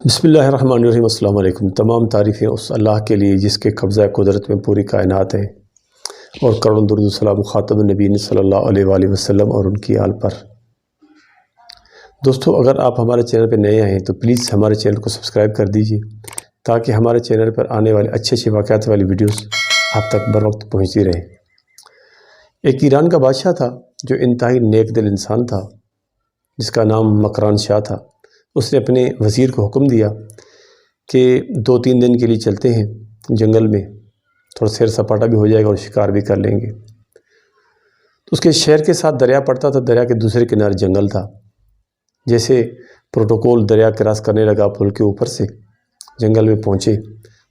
بسم اللہ الرحمن الرحیم۔ السلام علیکم۔ تمام تعریفیں اس اللہ کے لیے جس کے قبضہ قدرت میں پوری کائنات ہے، اور کروڑوں درود و سلام خاتم النبیین صلی اللہ علیہ وآلہ وسلم اور ان کی آل پر۔ دوستو، اگر آپ ہمارے چینل پہ نئے آئے ہیں تو پلیز ہمارے چینل کو سبسکرائب کر دیجئے تاکہ ہمارے چینل پر آنے والے اچھے واقعات والی ویڈیوز آپ تک بر وقت پہنچتی رہیں۔ ایک ایران کا بادشاہ تھا جو انتہائی نیک دل انسان تھا، جس کا نام مکران شاہ تھا۔ اس نے اپنے وزیر کو حکم دیا کہ 2-3 دن کے لیے چلتے ہیں جنگل میں، تھوڑا سیر سپاٹا بھی ہو جائے گا اور شکار بھی کر لیں گے۔ تو اس کے شہر کے ساتھ دریا پڑتا تھا، دریا کے دوسرے کنارے جنگل تھا۔ جیسے پروٹوکول دریا کراس کرنے لگا پل کے اوپر سے، جنگل میں پہنچے،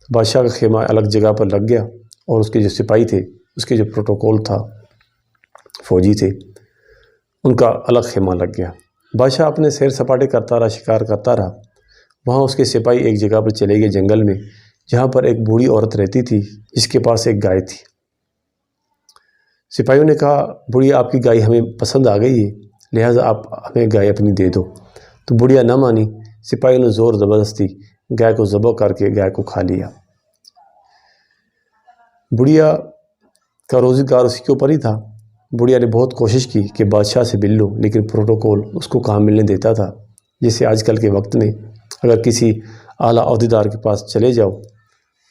بادشاہ کا خیمہ الگ جگہ پر لگ گیا، اور اس کے جو سپاہی تھے، اس کے جو پروٹوکول تھا، فوجی تھے، ان کا الگ خیمہ لگ گیا۔ بادشاہ اپنے سیر سپاٹے کرتا رہا، شکار کرتا رہا۔ وہاں اس کے سپاہی ایک جگہ پر چلے گئے جنگل میں، جہاں پر ایک بوڑھی عورت رہتی تھی جس کے پاس ایک گائے تھی۔ سپاہیوں نے کہا، بوڑھیا آپ کی گائے ہمیں پسند آ گئی ہے، لہٰذا آپ ہمیں گائے اپنی دے دو۔ تو بوڑھیا نہ مانی، سپاہیوں نے زور زبردستی گائے کو ذبح کر کے گائے کو کھا لیا۔ بوڑھیا کا روزگار اسی کے اوپر ہی تھا۔ بوڑھیا نے بہت کوشش کی کہ بادشاہ سے مل لو، لیکن پروٹوکول اس کو کہاں ملنے دیتا تھا۔ جیسے آج کل کے وقت میں اگر کسی اعلیٰ عہدیدار کے پاس چلے جاؤ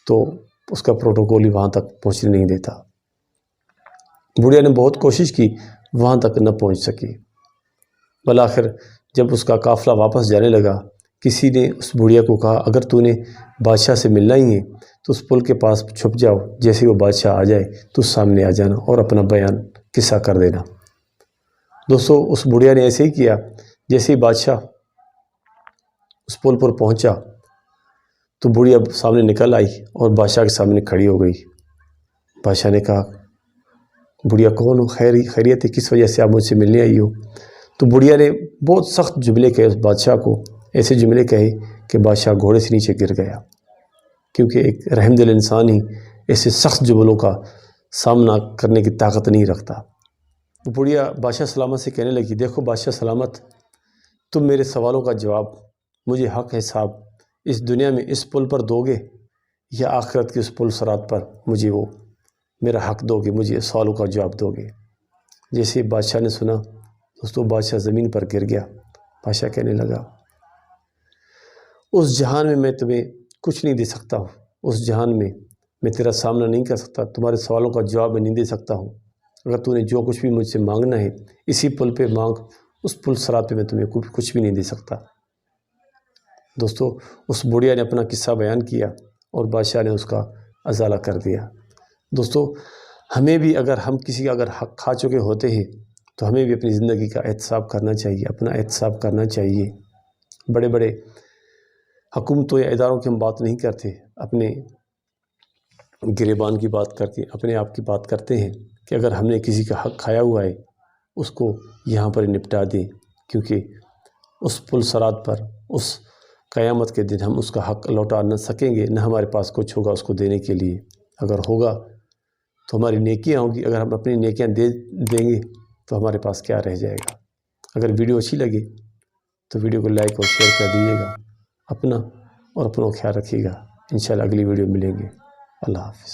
تو اس کا پروٹوکول ہی وہاں تک پہنچنے نہیں دیتا۔ بوڑھیا نے بہت کوشش کی، وہاں تک نہ پہنچ سکی۔ بالآخر جب اس کا قافلہ واپس جانے لگا، کسی نے اس بوڑھیا کو کہا، اگر تو نے بادشاہ سے ملنا ہی ہے تو اس پل کے پاس چھپ جاؤ، جیسے وہ بادشاہ آ جائے تو سامنے آ جانا اور اپنا بیان قصہ کر دینا۔ دوستو، اس بوڑھیا نے ایسے ہی کیا۔ جیسے ہی بادشاہ اس پل پر پہنچا تو بوڑھیا سامنے نکل آئی اور بادشاہ کے سامنے کھڑی ہو گئی۔ بادشاہ نے کہا، بوڑھیا کون ہو، خیریت ہے، کس وجہ سے آپ مجھ سے ملنے آئی ہو؟ تو بوڑھیا نے بہت سخت جملے کہے اس بادشاہ کو، ایسے جملے کہے کہ بادشاہ گھوڑے سے نیچے گر گیا، کیونکہ ایک رحم دل انسان ہی ایسے سخت جملوں کا سامنا کرنے کی طاقت نہیں رکھتا۔ بوڑھیا بادشاہ سلامت سے کہنے لگی، دیکھو بادشاہ سلامت، تم میرے سوالوں کا جواب، مجھے حق حساب اس دنیا میں اس پل پر دو گے، یا آخرت کے اس پل صراط پر مجھے وہ میرا حق دو گے، مجھے سوالوں کا جواب دو گے؟ جیسے بادشاہ نے سنا، دوستو بادشاہ زمین پر گر گیا۔ بادشاہ کہنے لگا، اس جہان میں تمہیں کچھ نہیں دے سکتا ہوں، اس جہان میں تیرا سامنا نہیں کر سکتا، تمہارے سوالوں کا جواب میں نہیں دے سکتا ہوں۔ اگر تو نے جو کچھ بھی مجھ سے مانگنا ہے اسی پل پہ مانگ، اس پل صراط پہ میں تمہیں کچھ بھی نہیں دے سکتا۔ دوستو، اس بوڑھیا نے اپنا قصہ بیان کیا اور بادشاہ نے اس کا ازالہ کر دیا۔ دوستو، ہمیں بھی اگر ہم کسی کا اگر حق کھا چکے ہوتے ہیں تو ہمیں بھی اپنی زندگی کا احتساب کرنا چاہیے، اپنا احتساب کرنا چاہیے۔ بڑے بڑے حکومتوں یا اداروں کی ہم بات نہیں کرتے، اپنے گریبان کی بات کرتے ہیں، اپنے آپ کی بات کرتے ہیں کہ اگر ہم نے کسی کا حق کھایا ہوا ہے اس کو یہاں پر نپٹا دیں، کیونکہ اس پل صراط پر اس قیامت کے دن ہم اس کا حق لوٹا نہ سکیں گے، نہ ہمارے پاس کچھ ہوگا اس کو دینے کے لیے۔ اگر ہوگا تو ہماری نیکیاں ہوں گی، اگر ہم اپنی نیکیاں دیں گے تو ہمارے پاس کیا رہ جائے گا۔ اگر ویڈیو اچھی لگے تو ویڈیو کو لائک اور شیئر کر دیجیے گا۔ اپنا اور اپنوں کا خیال رکھیے گا۔ انشاءاللہ اگلی ویڈیو ملیں گے۔ اللہ حافظ۔